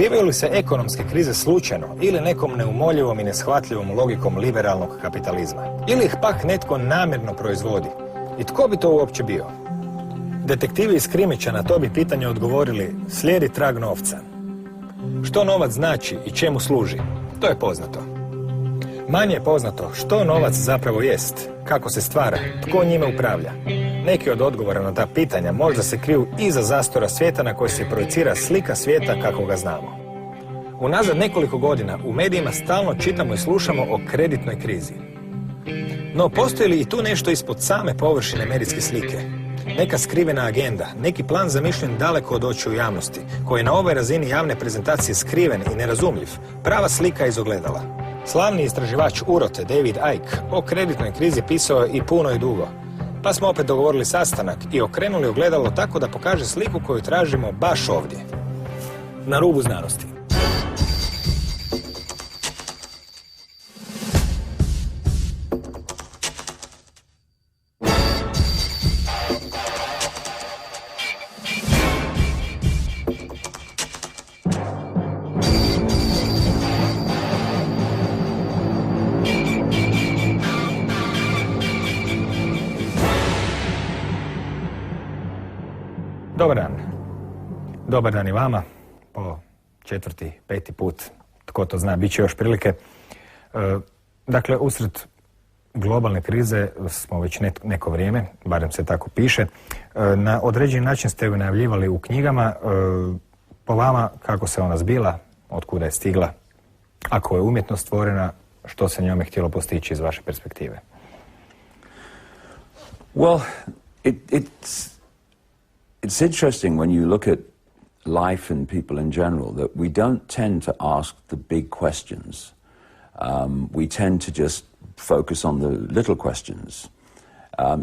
Zbivaju li se ekonomske krize slučajno ili nekom neumoljivom i neshvatljivom logikom liberalnog kapitalizma? Ili ih pak netko namjerno proizvodi? I tko bi to uopće bio? Detektivi iz krimića na to bi pitanje odgovorili: slijedi trag novca. Što novac znači i čemu služi? To je poznato. Manje je poznato što novac zapravo jest, kako se stvara, tko njime upravlja. Neki od odgovora na ta pitanja možda se kriju iza zastora svijeta na koji se projicira slika svijeta kako ga znamo. Unazad nekoliko godina u medijima stalno čitamo i slušamo o kreditnoj krizi. No postoji li i tu nešto ispod same površine medijske slike? Neka skrivena agenda, neki plan zamišljen daleko od očiju javnosti, koji je na ovoj razini javne prezentacije skriven i nerazumljiv, prava slika iz ogledala. Slavni istraživač urote David Icke o kreditnoj krizi pisao je i puno i dugo. Pa smo opet dogovorili sastanak i okrenuli ogledalo tako da pokaže sliku koju tražimo baš ovdje. Na rubu znanosti. Dobar dan. Dobar dan i vama. Po četvrti, peti put, tko to zna, bit će još prilike. Dakle, usred globalne krize smo već neko vrijeme, barem se tako piše. Na određeni način ste ju najavljivali u knjigama. Po vama, kako se ona zbila, otkuda je stigla, ako je umjetno stvorena, što se njome htjelo postići iz vaše perspektive? Well, it's interesting when you look at life and people in general that we don't tend to ask the big questions. We tend to just focus on the little questions.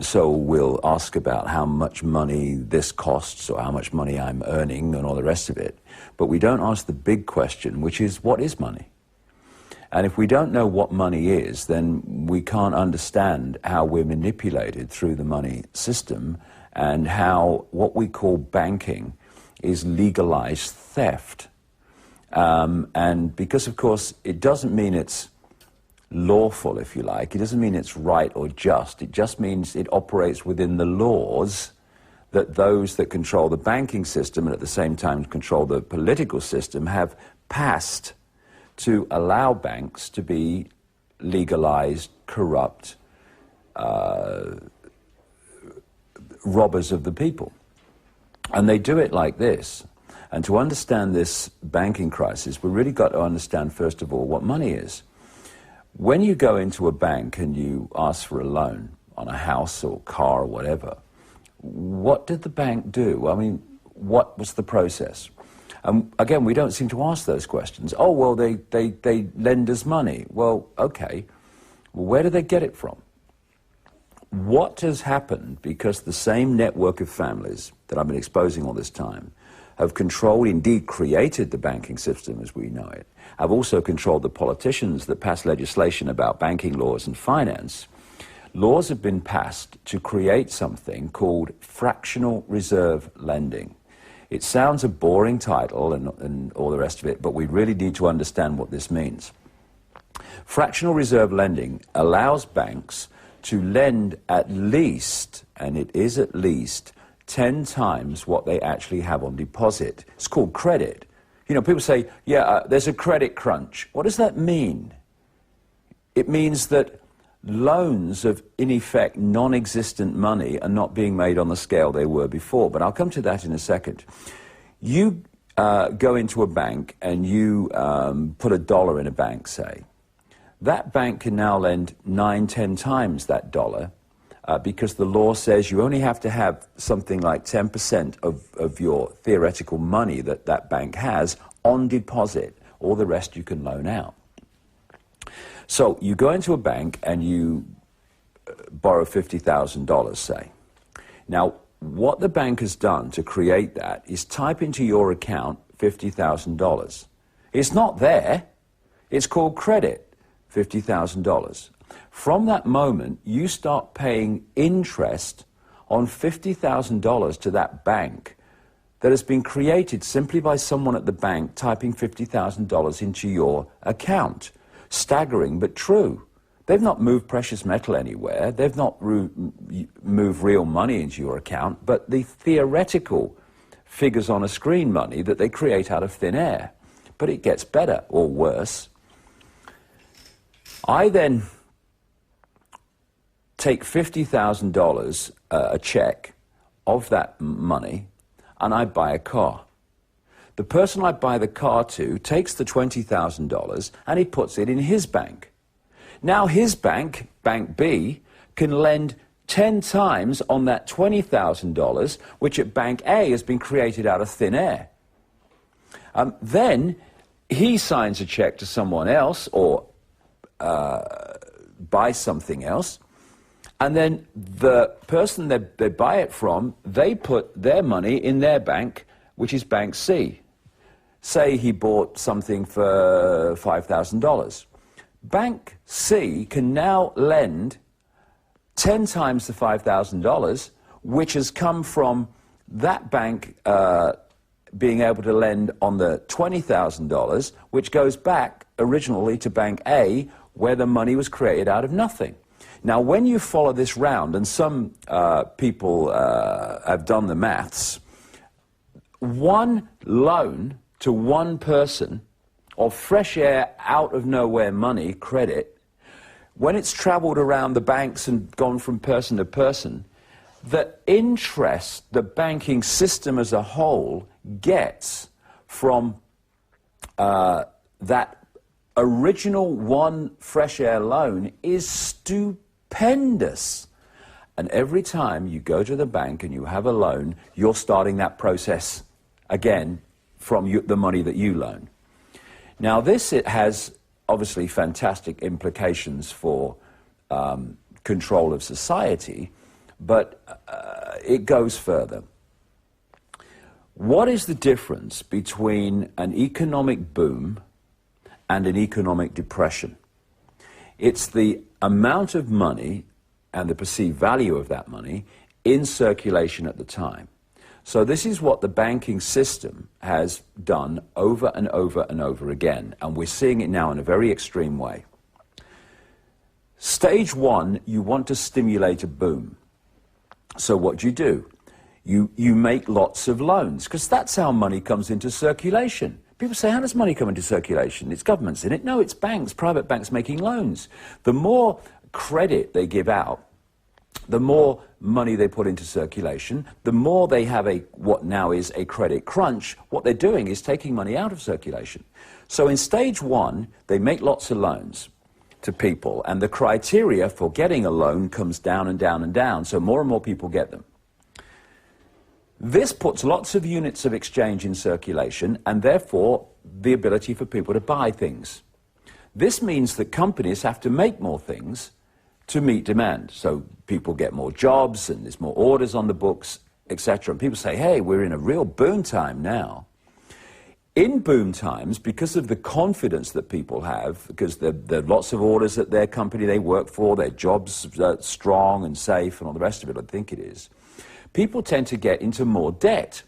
So we'll ask about how much money this costs or how much money I'm earning and all the rest of it. But we don't ask the big question, which is, what is money? And if we don't know what money is, then we can't understand how we're manipulated through the money system and how what we call banking is legalized theft. And because, of course, it doesn't mean it's lawful, if you like. It doesn't mean it's right or just. It just means it operates within the laws that those that control the banking system and at the same time control the political system have passed to allow banks to be legalized, corrupt, robbers of the people. And they do it like this. And to understand this banking crisis, we really got to understand, first of all, what money is. When you go into a bank and you ask for a loan on a house or car or whatever, what did the bank do? I mean, what was the process? Again, we don't seem to ask those questions. Oh, well, they lend us money. Well, okay. Well, where do they get it from? What has happened, because the same network of families that I've been exposing all this time have controlled, indeed created the banking system as we know it, have also controlled the politicians that pass legislation about banking laws and finance. Laws have been passed to create something called fractional reserve lending. It sounds a boring title and all the rest of it, but we really need to understand what this means. Fractional reserve lending allows banks to lend at least, and it is at least, 10 times what they actually have on deposit. It's called credit. You know, people say, there's a credit crunch. What does that mean? It means that loans of, in effect, non-existent money are not being made on the scale they were before. But I'll come to that in a second. You go into a bank and you put $1 in a bank, say. That bank can now lend 9, 10 times that dollar because the law says you only have to have something like 10% of your theoretical money that that bank has on deposit. All the rest you can loan out. So you go into a bank and you borrow $50,000, say. Now, what the bank has done to create that is type into your account $50,000. It's not there. It's called credit. $50,000. From that moment, you start paying interest on $50,000 to that bank that has been created simply by someone at the bank typing $50,000 into your account. Staggering, but true. They've not moved precious metal anywhere. They've not moved real money into your account, but the theoretical figures on a screen money that they create out of thin air. But it gets better or worse. I then take $50,000, a check of that money, and I buy a car. The person I buy the car to takes the $20,000 and he puts it in his bank. Now his bank, Bank B, can lend 10 times on that $20,000, which at Bank A has been created out of thin air. Then he signs a check to someone else or buys something else, and then the person they buy it from, they put their money in their bank, which is Bank C. Say he bought something for $5,000. Bank C can now lend 10 times the $5,000, which has come from that bank being able to lend on the $20,000, which goes back originally to Bank A, where the money was created out of nothing. Now, when you follow this round, and some people have done the maths, one loan to one person of fresh air, out of nowhere money, credit, when it's traveled around the banks and gone from person to person, the interest the banking system as a whole gets from that original one fresh air loan is stupendous. And every time you go to the bank and you have a loan, you're starting that process again from the money that you loan. Now this, it has obviously fantastic implications for control of society, but it goes further. What is the difference between an economic boom and an economic depression? It's the amount of money and the perceived value of that money in circulation at the time. So this is what the banking system has done over and over and over again, and we're seeing it now in a very extreme way. Stage one, you want to stimulate a boom. So what do? You make lots of loans, because that's how money comes into circulation. People say, how does money come into circulation? It's governments in it. No, it's banks, private banks making loans. The more credit they give out, the more money they put into circulation, the more they have what now is a credit crunch. What they're doing is taking money out of circulation. So in stage one, they make lots of loans to people, and the criteria for getting a loan comes down and down and down, so more and more people get them. This puts lots of units of exchange in circulation, and therefore the ability for people to buy things. This means that companies have to make more things to meet demand. So people get more jobs, and there's more orders on the books, etc. And people say, hey, we're in a real boom time now. In boom times, because of the confidence that people have, because there are lots of orders at their company they work for, their jobs are strong and safe and all the rest of it, I think it is, people tend to get into more debt.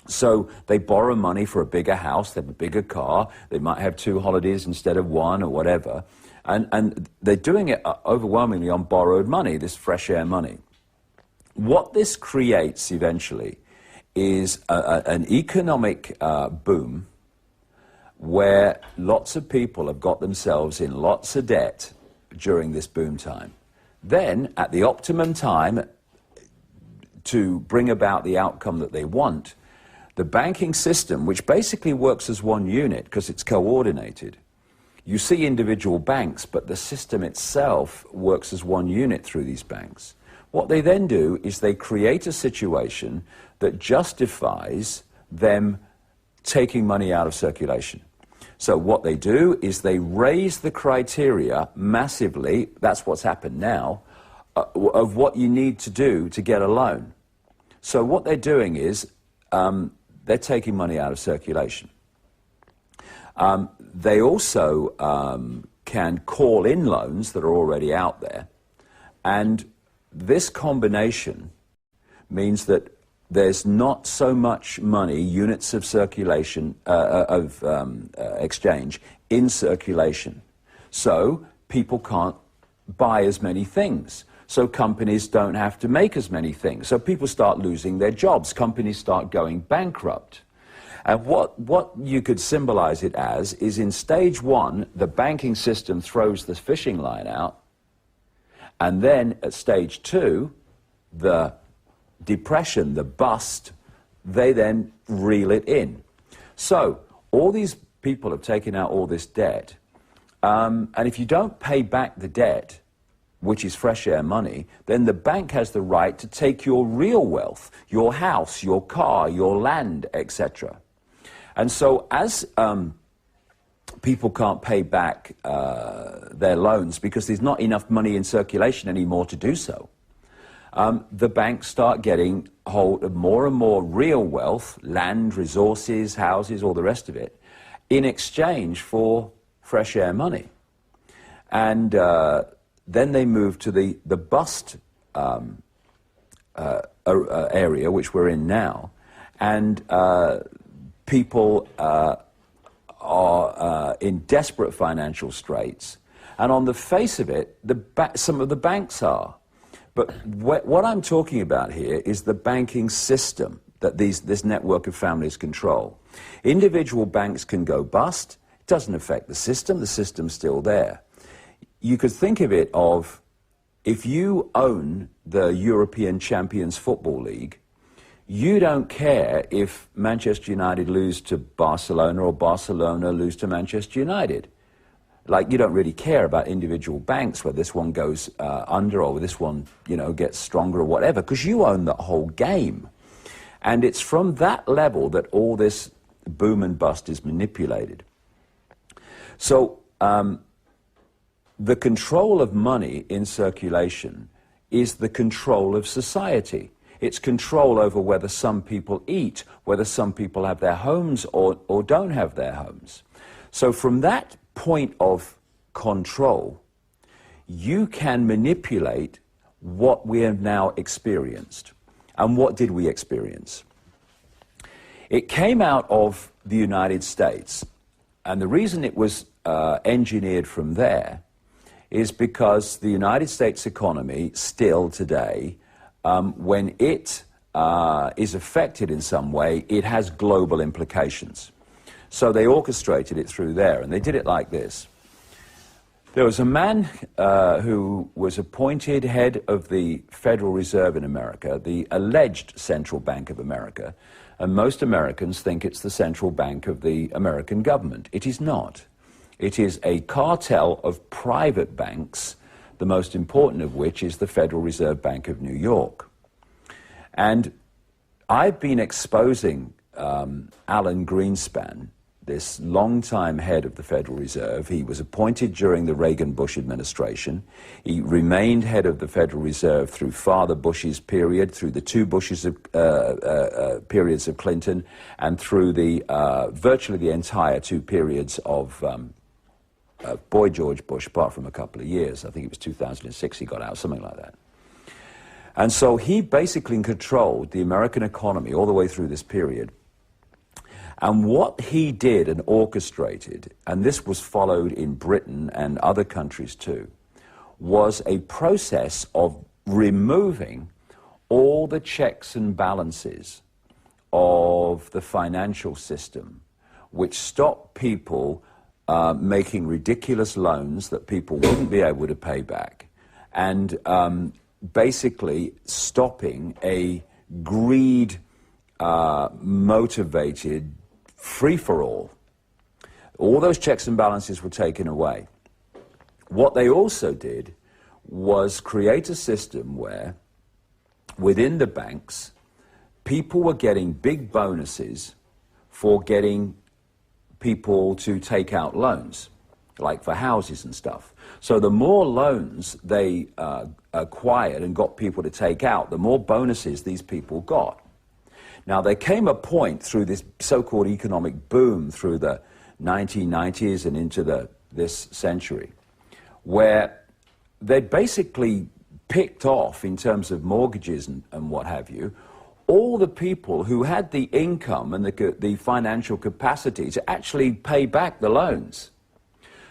So they borrow money for a bigger house, they have a bigger car, they might have 2 holidays instead of 1 or whatever, and they're doing it overwhelmingly on borrowed money, this fresh air money. What this creates eventually is an economic boom where lots of people have got themselves in lots of debt during this boom time. Then, at the optimum time, to bring about the outcome that they want, the banking system, which basically works as one unit because it's coordinated, you see individual banks, but the system itself works as one unit through these banks. What they then do is they create a situation that justifies them taking money out of circulation. So what they do is they raise the criteria massively, that's what's happened now, of what you need to do to get a loan. So what they're doing is they're taking money out of circulation. They also can call in loans that are already out there, and this combination means that there's not so much money, units of circulation, exchange in circulation. So people can't buy as many things. So companies don't have to make as many things. So people start losing their jobs. Companies start going bankrupt. And what you could symbolize it as is in stage one, the banking system throws the fishing line out. And then at stage two, the depression, the bust, they then reel it in. So all these people have taken out all this debt. And if you don't pay back the debt, which is fresh air money, then the bank has the right to take your real wealth, your house, your car, your land, etc. And so as people can't pay back their loans because there's not enough money in circulation anymore to do so, the banks start getting hold of more and more real wealth, land, resources, houses, all the rest of it, in exchange for fresh air money. And then they move to the bust area, which we're in now, and people are in desperate financial straits. And on the face of it, some of the banks are. But what I'm talking about here is the banking system that this network of families control. Individual banks can go bust. It doesn't affect the system's still there. You could think of it of, if you own the European Champions Football League, you don't care if Manchester United lose to Barcelona or Barcelona lose to Manchester United. Like, you don't really care about individual banks, where this one goes under or this one, gets stronger or whatever, because you own the whole game. And it's from that level that all this boom and bust is manipulated. So the control of money in circulation is the control of society. It's control over whether some people eat, whether some people have their homes or don't have their homes. So from that point of control, you can manipulate what we have now experienced. And what did we experience? It came out of the United States. And the reason it was engineered from there is because the United States economy still today, when it is affected in some way, it has global implications. So they orchestrated it through there, and they did it like this. There was a man who was appointed head of the Federal Reserve in America, the alleged central bank of America, and most Americans think it's the central bank of the American government. It is not. It is a cartel of private banks, the most important of which is the Federal Reserve Bank of New York. And I've been exposing Alan Greenspan, this longtime head of the Federal Reserve. He was appointed during the Reagan-Bush administration. He remained head of the Federal Reserve through Father Bush's period, through the two Bushes periods of Clinton, and through the virtually the entire two periods of Boy George Bush, apart from a couple of years. I think it was 2006 he got out, something like that. And so he basically controlled the American economy all the way through this period. And what he did and orchestrated, and this was followed in Britain and other countries too, was a process of removing all the checks and balances of the financial system, which stopped people making ridiculous loans that people wouldn't be able to pay back, and basically stopping a greed motivated free-for-all. All those checks and balances were taken away. What they also did was create a system where, within the banks, people were getting big bonuses for getting people to take out loans, like for houses and stuff. So the more loans they acquired and got people to take out, the more bonuses these people got. Now, there came a point through this so-called economic boom through the 1990s and into this century, where they basically picked off, in terms of mortgages and what have you, all the people who had the income and the financial capacity to actually pay back the loans.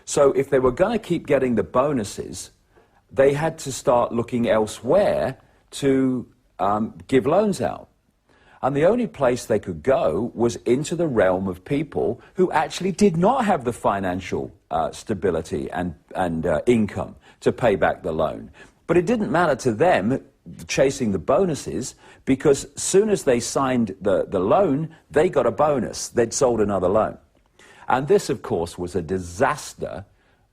So if they were going to keep getting the bonuses, they had to start looking elsewhere to give loans out. And the only place they could go was into the realm of people who actually did not have the financial stability and income to pay back the loan. But it didn't matter to them chasing the bonuses, because as soon as they signed the loan, they got a bonus. They'd sold another loan. And this, of course, was a disaster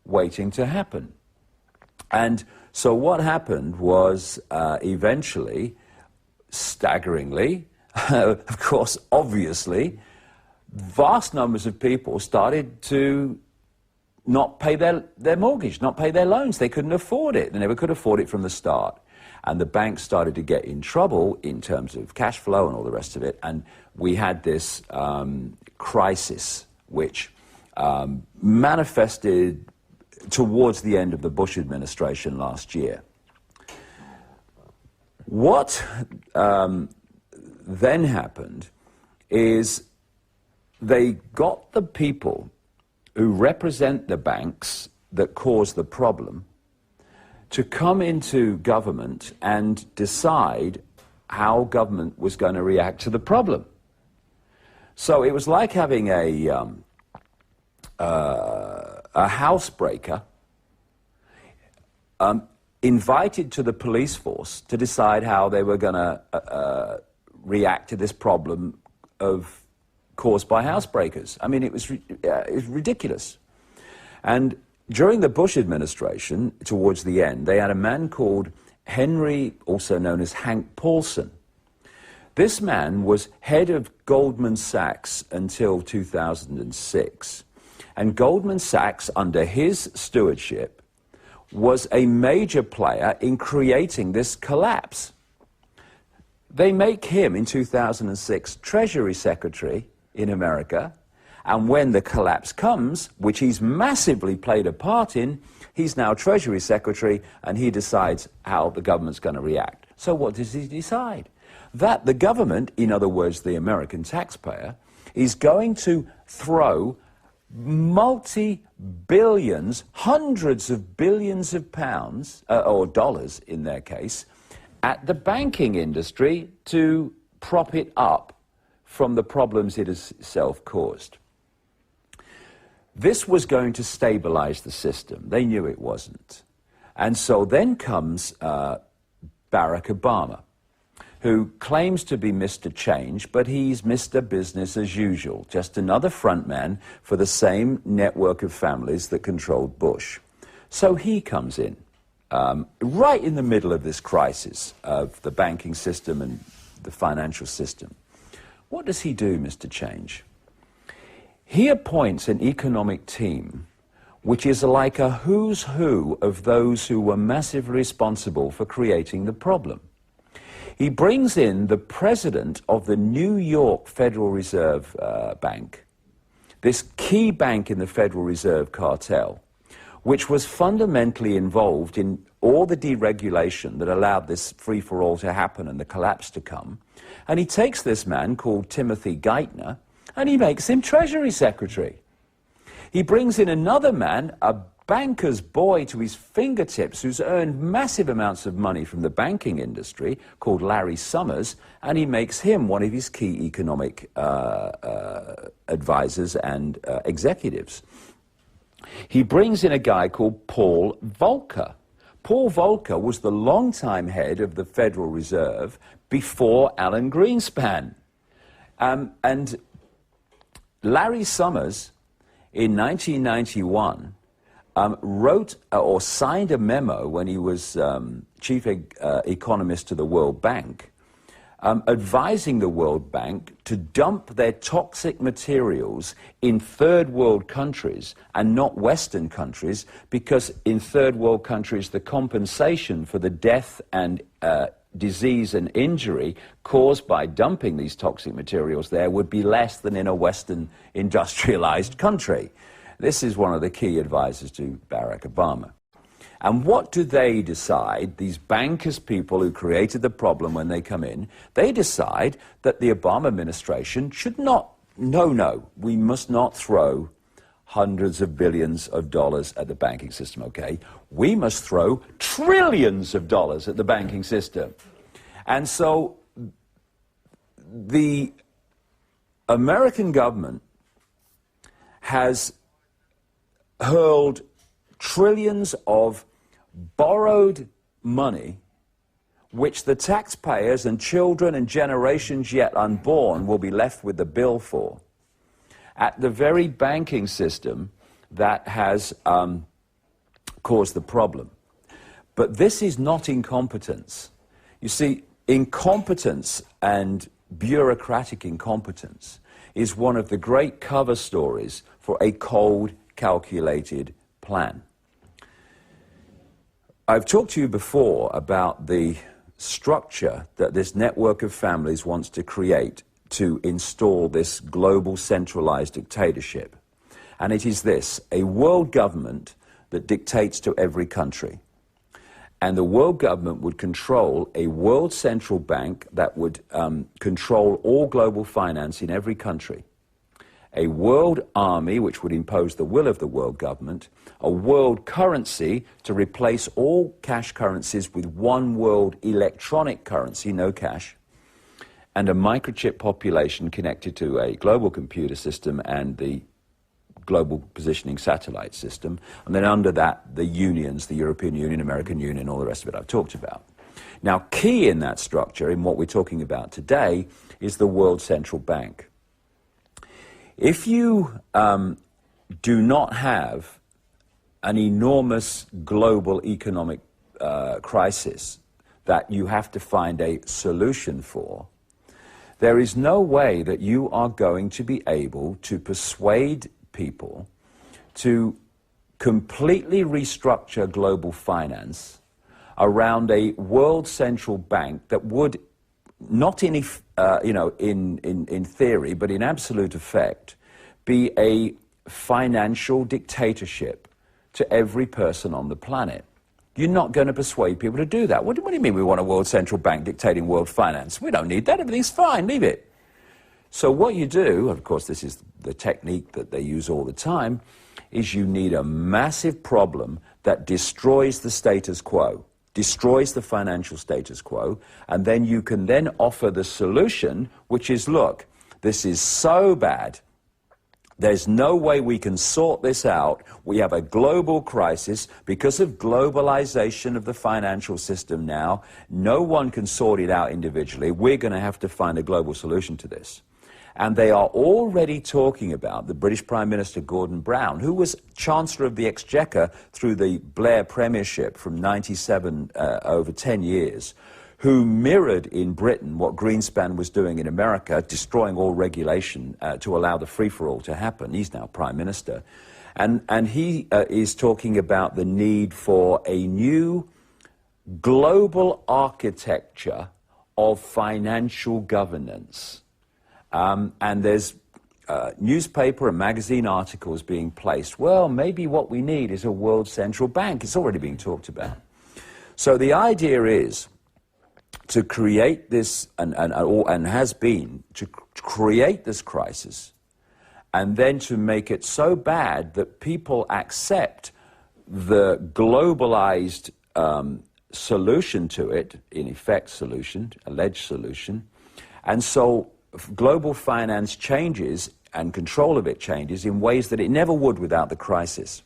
waiting to happen. And so what happened was eventually, staggeringly, of course, obviously, vast numbers of people started to not pay their mortgage, not pay their loans. They couldn't afford it. They never could afford it from the start. And the banks started to get in trouble in terms of cash flow and all the rest of it. And we had this crisis, which manifested towards the end of the Bush administration last year. What then happened is they got the people who represent the banks that caused the problem to come into government and decide how government was going to react to the problem. So it was like having a housebreaker invited to the police force to decide how they were going to react to this problem caused by housebreakers. I mean, it was ridiculous. And during the Bush administration, towards the end, they had a man called Henry, also known as Hank Paulson. This man was head of Goldman Sachs until 2006. And Goldman Sachs, under his stewardship, was a major player in creating this collapse. They make him, in 2006, Treasury Secretary in America, and when the collapse comes, which he's massively played a part in, he's now Treasury Secretary, and he decides how the government's going to react. So what does he decide? That the government, in other words, the American taxpayer, is going to throw multi-billions, hundreds of billions of pounds, or dollars in their case, at the banking industry to prop it up from the problems it has itself caused. This was going to stabilize the system. They knew it wasn't. And so then comes Barack Obama, who claims to be Mr. Change, but he's Mr. Business as usual, just another frontman for the same network of families that controlled Bush. So he comes in, right in the middle of this crisis of the banking system and the financial system. What does he do, Mr. Change? He appoints an economic team which is like a who's who of those who were massively responsible for creating the problem. He brings in the president of the New York Federal Reserve Bank, this key bank in the Federal Reserve cartel, which was fundamentally involved in all the deregulation that allowed this free-for-all to happen and the collapse to come. And he takes this man called Timothy Geithner, and he makes him Treasury Secretary. He brings in another man, a banker's boy to his fingertips, who's earned massive amounts of money from the banking industry, called Larry Summers, and he makes him one of his key economic advisors and executives. He brings in a guy called Paul Volcker. Paul Volcker was the longtime head of the Federal Reserve before Alan Greenspan. And Larry Summers, in 1991, wrote or signed a memo when he was chief economist to the World Bank, advising the World Bank to dump their toxic materials in third world countries and not Western countries, because in third world countries the compensation for the death and disease and injury caused by dumping these toxic materials there would be less than in a Western industrialized country. This is one of the key advisors to Barack Obama. And what do they decide, these bankers people who created the problem when they come in? They decide that the Obama administration should not, no, we must not throw hundreds of billions of dollars at the banking system, okay? We must throw trillions of dollars at the banking system. And so the American government has hurled trillions of borrowed money, which the taxpayers and children and generations yet unborn will be left with the bill for, at the very banking system that has caused the problem. But this is not incompetence. You see, incompetence and bureaucratic incompetence is one of the great cover stories for a cold, calculated plan. I've talked to you before about the structure that this network of families wants to create to install this global centralized dictatorship. And it is this, a world government that dictates to every country. And the world government would control a world central bank that would control all global finance in every country. A world army which would impose the will of the world government, a world currency to replace all cash currencies with one world electronic currency, no cash, and a microchip population connected to a global computer system and the global positioning satellite system, and then under that, the unions, the European Union, American Union, all the rest of it I've talked about. Now, key in that structure, in what we're talking about today, is the World Central Bank. If you do not have an enormous global economic crisis that you have to find a solution for, there is no way that you are going to be able to persuade people to completely restructure global finance around a world central bank that would, not in theory, but in absolute effect, be a financial dictatorship to every person on the planet. You're not going to persuade people to do that. What do you mean we want a world central bank dictating world finance? We don't need that. Everything's fine. Leave it. So what you do, of course, this is the technique that they use all the time, is you need a massive problem that destroys the status quo, destroys the financial status quo, and then you can then offer the solution, which is, look, this is so bad, there's no way we can sort this out. We have a global crisis because of globalization of the financial system now. No one can sort it out individually. We're going to have to find a global solution to this. And they are already talking about the British Prime Minister Gordon Brown, who was Chancellor of the Exchequer through the Blair Premiership from 97 over 10 years, who mirrored in Britain what Greenspan was doing in America, destroying all regulation to allow the free-for-all to happen. He's now Prime Minister. And he is talking about the need for a new global architecture of financial governance. And there's newspaper and magazine articles being placed. Well, maybe what we need is a world central bank. It's already being talked about. So the idea is to create this, and has been, to create this crisis, and then to make it so bad that people accept the globalized solution to it, in effect solution, alleged solution, and so global finance changes and control of it changes in ways that it never would without the crisis.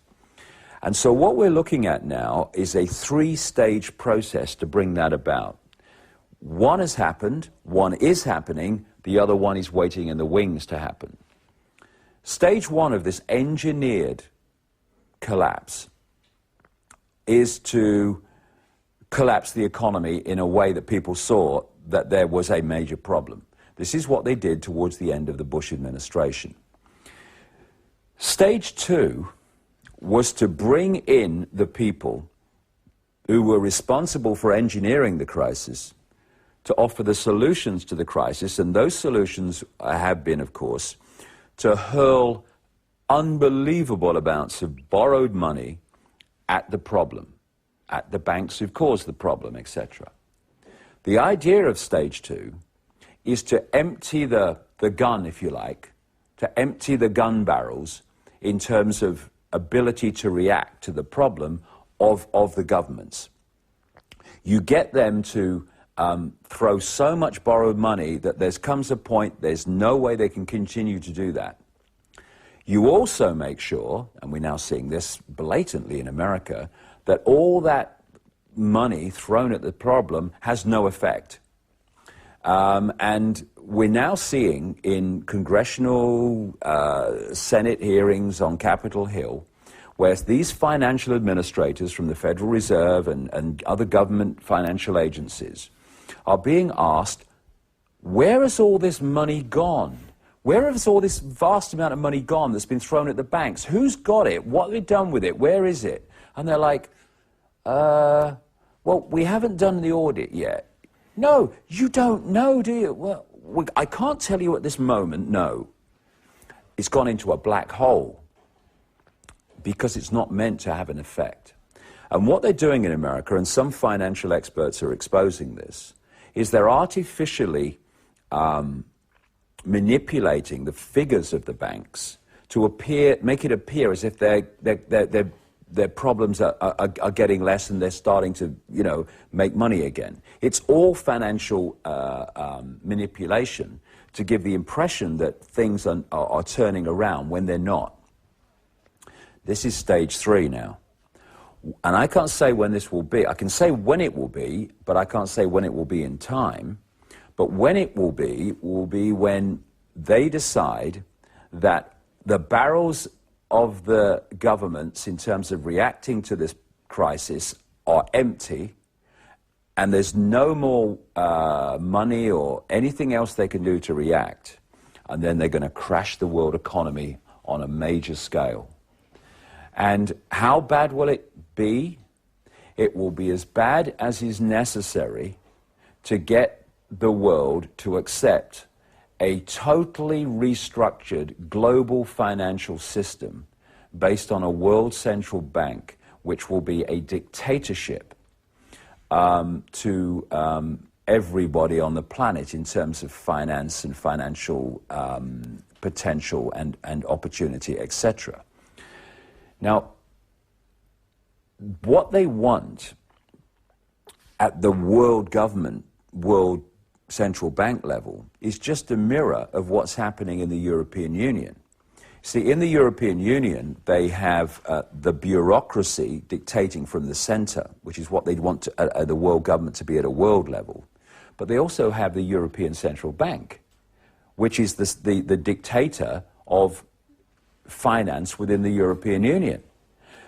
And so what we're looking at now is a three-stage process to bring that about. One has happened, one is happening, the other one is waiting in the wings to happen. Stage one of this engineered collapse is to collapse the economy in a way that people saw that there was a major problem. This is what they did towards the end of the Bush administration. Stage two was to bring in the people who were responsible for engineering the crisis to offer the solutions to the crisis, and those solutions have been, of course, to hurl unbelievable amounts of borrowed money at the problem. at the banks who've caused the problem, etc. The idea of stage 2 is to empty the gun, if you like, to empty the gun barrels in terms of ability to react to the problem of the governments. You get them to throw so much borrowed money that there comes a point there's no way they can continue to do that. You also make sure, and we're now seeing this blatantly in America, that all that money thrown at the problem has no effect. And we're now seeing in congressional Senate hearings on Capitol Hill where these financial administrators from the Federal Reserve and other government financial agencies are being asked, where has all this money gone? Where has all this vast amount of money gone that's been thrown at the banks? Who's got it? What have they done with it? Where is it? And they're like, well, we haven't done the audit yet. No, you don't know, do you? Well, I can't tell you at this moment, no. It's gone into a black hole because it's not meant to have an effect. And what they're doing in America, and some financial experts are exposing this, is they're artificially manipulating the figures of the banks to make it appear as if their problems are getting less and they're starting to, make money again. It's all financial manipulation to give the impression that things are turning around when they're not. This is stage 3 now. And I can't say when this will be. I can say when it will be, but I can't say when it will be in time. But when it will be when they decide that the barrels of the governments in terms of reacting to this crisis are empty and there's no more money or anything else they can do to react, and then they're going to crash the world economy on a major scale. And how bad will it be? It will be as bad as is necessary to get the world to accept a totally restructured global financial system based on a world central bank, which will be a dictatorship to everybody on the planet in terms of finance and financial potential and opportunity, etc. Now, what they want at the world government, world central bank level is just a mirror of what's happening in the European Union. See, in the European Union, they have the bureaucracy dictating from the center, which is what they'd want the world government to be at a world level. But they also have the European Central Bank, which is the dictator of finance within the European Union.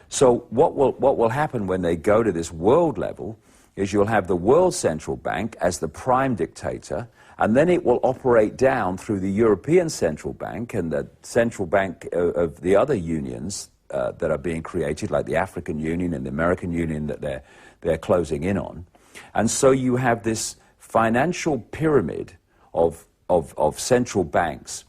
So what will happen when they go to this world level is you'll have the World Central Bank as the prime dictator, and then it will operate down through the European Central Bank and the Central Bank of the other unions that are being created, like the African Union and the American Union that they're closing in on. And so you have this financial pyramid of central banks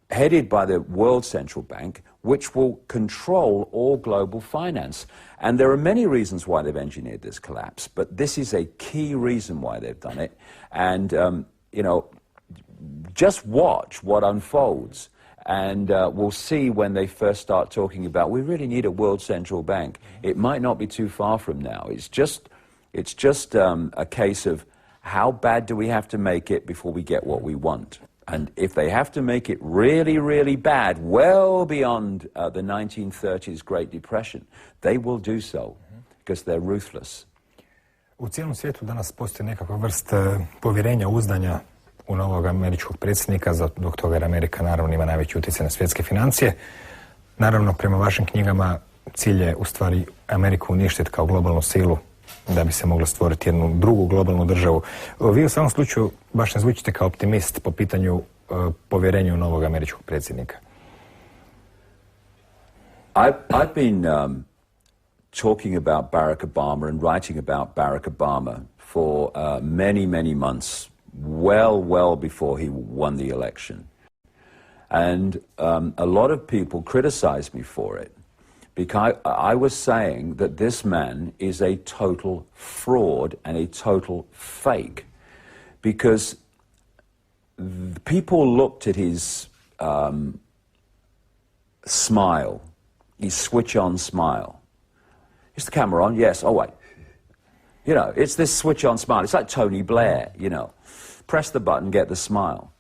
headed by the World Central Bank, which will control all global finance. And there are many reasons why they've engineered this collapse, but this is a key reason why they've done it. And, just watch what unfolds. And we'll see when they first start talking about, we really need a World Central Bank. It might not be too far from now. It's just a case of how bad do we have to make it before we get what we want. And if they have to make it really, really bad, well beyond the 1930s Great Depression, they will do so, because they're ruthless. U cijelom svijetu danas postoji nekakva vrst povjerenja, uzdanja u novog američkog predsjednika, zbog toga jer Amerika naravno ima najveći utjecaj na svjetske financije. Naravno, prema vašim knjigama, cilj je u stvari Ameriku uništiti kao globalnu silu da bi se mogla stvoriti jednu drugu globalnu državu. Vi u samom slučaju baš ne zvučite kao optimist po pitanju povjerenja u novog američkog predsjednika. I've been talking about Barack Obama and writing about Barack Obama for many, many months, well before he won the election. And a lot of people criticized me for it because I was saying that this man is a total fraud and a total fake, because people looked at his smile, his switch-on smile. Is the camera on? Yes. Oh, wait. You know, it's this switch-on smile. It's like Tony Blair, you know. Press the button, get the smile.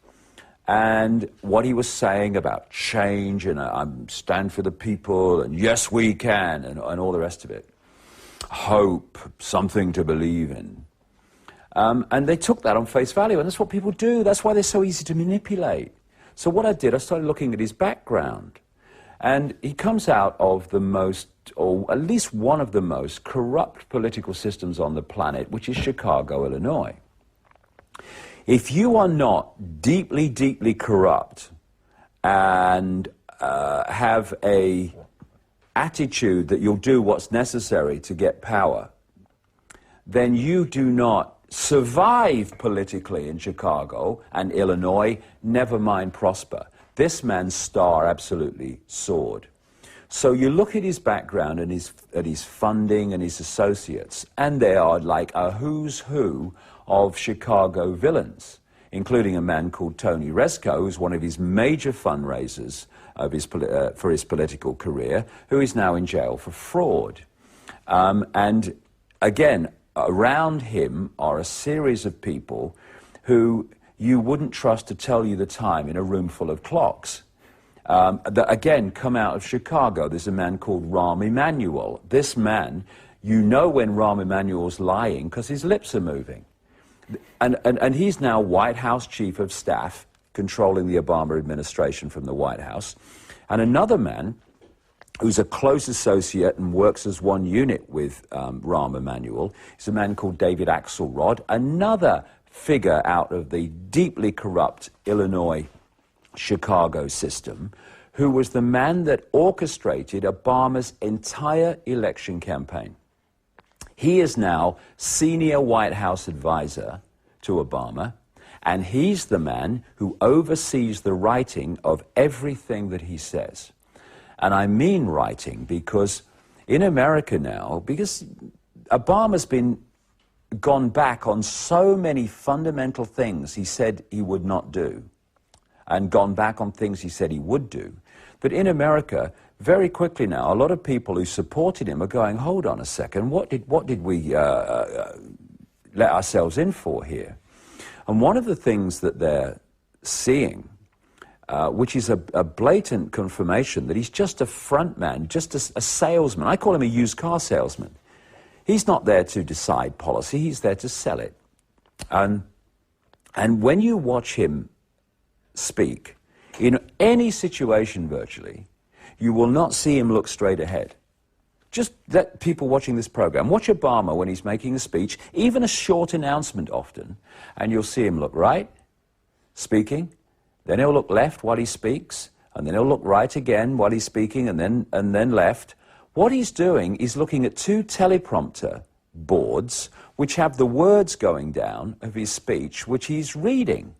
And what he was saying about change, and I stand for the people, and yes, we can, and all the rest of it. Hope, something to believe in. And they took that on face value, and that's what people do. That's why they're so easy to manipulate. So what I did, I started looking at his background. And he comes out of the most, or at least one of the most, corrupt political systems on the planet, which is Chicago, Illinois. If you are not deeply, deeply corrupt and have a attitude that you'll do what's necessary to get power, then you do not survive politically in Chicago and Illinois, never mind prosper. This man's star absolutely soared. So you look at his background and his funding and his associates, and they are like a who's who of Chicago villains, including a man called Tony Rezko, who's one of his major fundraisers of for his political career, who is now in jail for fraud. And again, around him are a series of people who you wouldn't trust to tell you the time in a room full of clocks. That again come out of Chicago. There's a man called Rahm Emanuel. This man, you know when Rahm Emanuel's lying because his lips are moving. And he's now White House Chief of Staff, controlling the Obama administration from the White House. And another man who's a close associate and works as one unit with Rahm Emanuel is a man called David Axelrod, another figure out of the deeply corrupt Illinois Chicago system, who was the man that orchestrated Obama's entire election campaign. He is now senior White House advisor to Obama, and he's the man who oversees the writing of everything that he says. And I mean writing, because in America now, because Obama's gone back on so many fundamental things he said he would not do, and gone back on things he said he would do, that in America, very quickly now, a lot of people who supported him are going, hold on a second, what did we let ourselves in for here? And one of the things that they're seeing, which is a blatant confirmation that he's just a front man, just a salesman. I call him a used car salesman. He's not there to decide policy, he's there to sell it. And when you watch him speak, in any situation virtually, you will not see him look straight ahead. Just let people watching this program watch Obama when he's making a speech, even a short announcement often, and you'll see him look right, speaking, then he'll look left while he speaks, and then he'll look right again while he's speaking, and then left. What he's doing is looking at two teleprompter boards which have the words going down of his speech, which he's reading.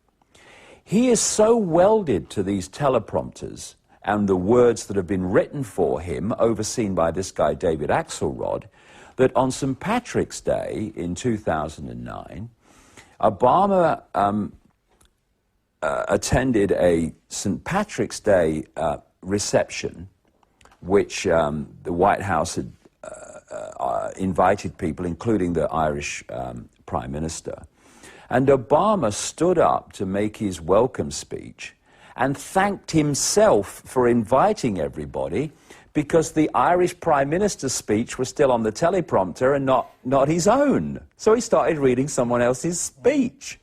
He is so welded to these teleprompters and the words that have been written for him, overseen by this guy David Axelrod, that on St. Patrick's Day in 2009, Obama attended a St. Patrick's Day reception, which the White House had invited people, including the Irish Prime Minister. And Obama stood up to make his welcome speech and thanked himself for inviting everybody, because the Irish Prime Minister's speech was still on the teleprompter and not his own. So he started reading someone else's speech.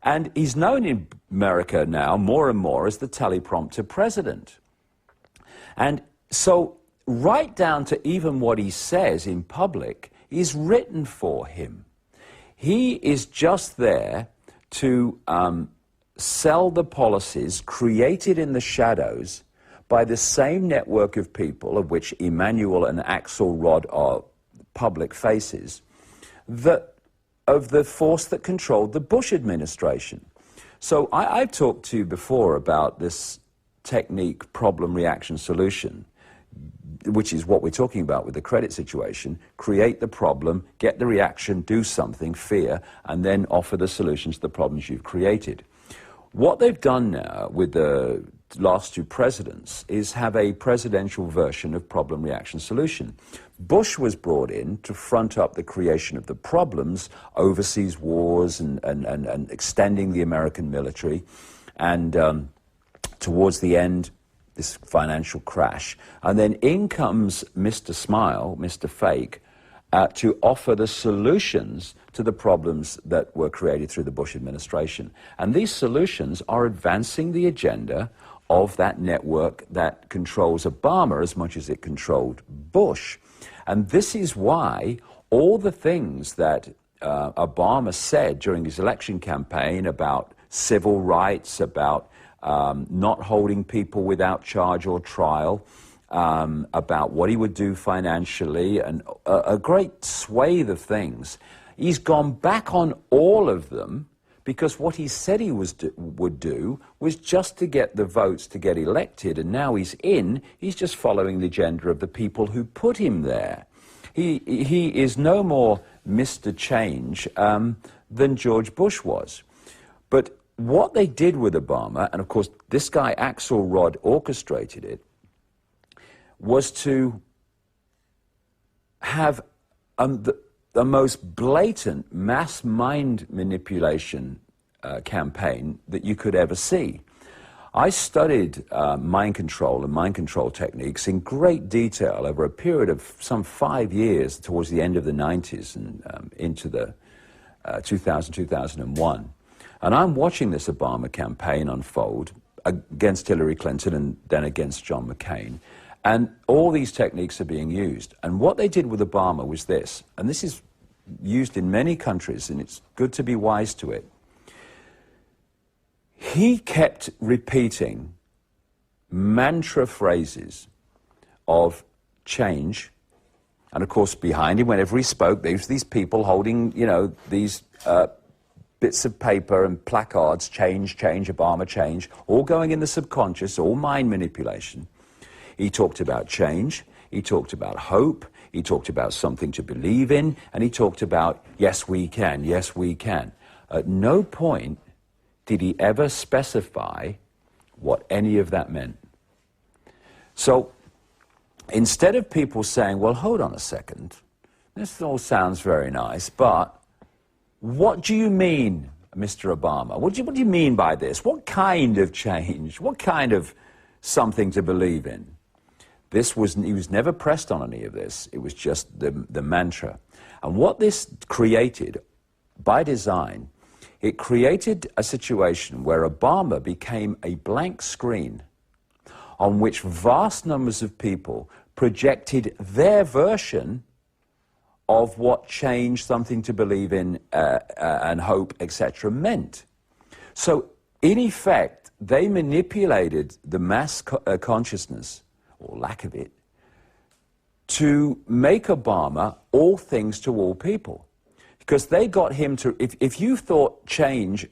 And he's known in America now more and more as the teleprompter president. And so right down to even what he says in public is written for him. He is just there to sell the policies created in the shadows by the same network of people, of which Emanuel and Axelrod are public faces, of the force that controlled the Bush administration. So I've talked to you before about this technique, problem, reaction, solution. which is what we're talking about with the credit situation, create the problem, get the reaction, do something, fear, and then offer the solutions to the problems you've created. What they've done now with the last two presidents is have a presidential version of problem, reaction, solution. Bush was brought in to front up the creation of the problems, overseas wars and extending the American military, and towards the end, this financial crash. And then in comes Mr. Smile, Mr. Fake, to offer the solutions to the problems that were created through the Bush administration. And these solutions are advancing the agenda of that network that controls Obama as much as it controlled Bush. And this is why all the things that Obama said during his election campaign about civil rights, about not holding people without charge or trial, about what he would do financially, and a great swathe of things. He's gone back on all of them because what he said he would do was just to get the votes to get elected, and now he's just following the agenda of the people who put him there. He is no more Mr. Change than George Bush was. But what they did with Obama, and of course this guy Axel Rod orchestrated it, was to have the most blatant mass mind manipulation campaign that you could ever see. I studied mind control and mind control techniques in great detail over a period of some 5 years towards the end of the 90s and into the 2001. And I'm watching this Obama campaign unfold against Hillary Clinton and then against John McCain. And all these techniques are being used. And what they did with Obama was this, and this is used in many countries, and it's good to be wise to it. He kept repeating mantra phrases of change. And of course, behind him, whenever he spoke, there was these people holding, you know, these bits of paper and placards, change, change, Obama, change, all going in the subconscious, all mind manipulation. He talked about change, he talked about hope, he talked about something to believe in, and he talked about, yes, we can, yes, we can. At no point did he ever specify what any of that meant. So instead of people saying, well, hold on a second, this all sounds very nice, but what do you mean, Mr. Obama? What do you mean by this? What kind of change? What kind of something to believe in? He was never pressed on any of this. It was just the mantra. And what this created, by design, it created a situation where Obama became a blank screen on which vast numbers of people projected their version of what change, something to believe in, and hope, etc. meant. So, in effect, they manipulated the mass consciousness, or lack of it, to make Obama all things to all people. Because they got him to, if you thought change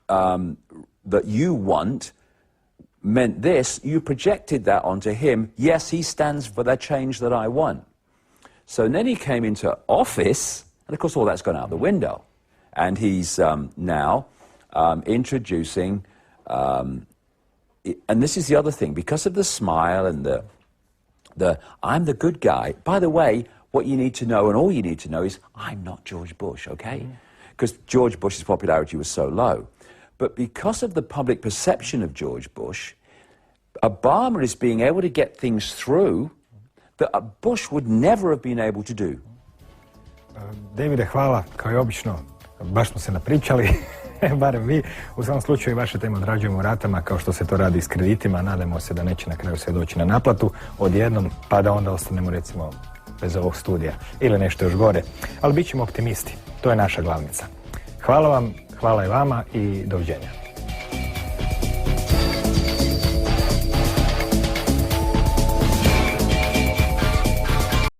that you want meant this, you projected that onto him. Yes, he stands for the change that I want. So then he came into office, and of course all that's gone out the window. And he's now introducing, and this is the other thing, because of the smile and the I'm the good guy. By the way, what you need to know, and all you need to know, is I'm not George Bush, okay? Because George Bush's popularity was so low. But because of the public perception of George Bush, Obama is being able to get things through that Bush would never have been able to do. Davide, hvala, kao i obično, baš smo se napričali, barem vi. U svakom slučaju vaše teme odrađujemo u ratama, kao što se to radi s kreditima. Nadamo se da neće na kraju sve doći na naplatu odjednom, pa da onda ostanemo recimo bez ovog studija ili nešto još gore. Ali bit ćemo optimisti, to je naša glavnica. Hvala vam, hvala i vama i doviđenja.